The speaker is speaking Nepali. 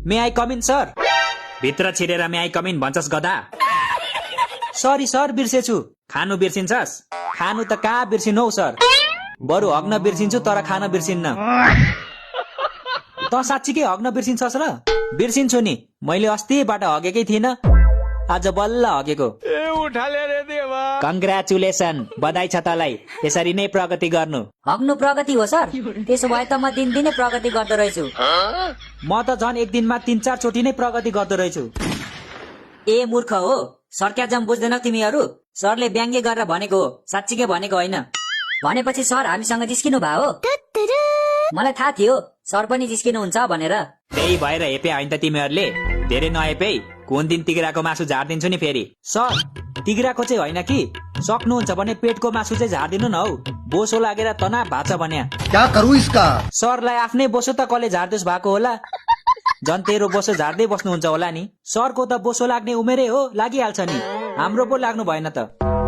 May I com in sir? भित्र छिरेर मे आई कम इन भन्छस् गधा? सरी सर, बिर्सेछु। खानु बिर्सिन्छस्? खानु त कहाँ बिर्सिनु हौ सर, बरु हग्न बिर्सिन्छु तर खान बिर्सिन्न। त साँच्चीकै हग्न बिर्सिन्छस् र? बिर्सिन्छु नि, मैले अस्तिबाट हगेकै थिइनँ, आज बल्ल हगेको। कङ्ग्रेचुलेसन, बधाई छ तलाई, यसरी नै प्रगति गर्नु। हग्नु प्रगति हो सर? त्यसो भए त म दिनदिनै प्रगति गर्दो रहेछु। म त झन् एक दिनमा 3-4 चोटि नै प्रगति गर्दो रहेछु। ए मूर्ख हो, सर्क्याजम बुझ्दैनौ तिमीहरू? सरले व्यङ्ग्य गरेर भनेको हो, साँच्चीकै भनेको होइन। भनेपछि सर हामीसँग जिस्किनु भयो? मलाई थाहा थियो सर पनि जिस्किनुहुन्छ भनेर। त्यही भएर हेपे होइन त तिमीहरूले? धेरै नहेपे, कुन दिन तिग्राको मासु झारिदिन्छु नि फेरि। सर, तिग्राको चाहिँ होइन कि, सक्नुहुन्छ भने पेटको मासु चाहिँ झारिदिनु न हौ, बोसो लागेर तनाव भाछ भन्या। क्या करूं इसका? सरलाई आफ्नै बोसो त कसले झार्दैछ भएको होला, झन् तेरो बोसो झार्दै बस्नुहुन्छ होला नि। सरको त बोसो लाग्ने उमेरै हो, लागिहाल्छ नि, हाम्रो पो लाग्नु भएन त।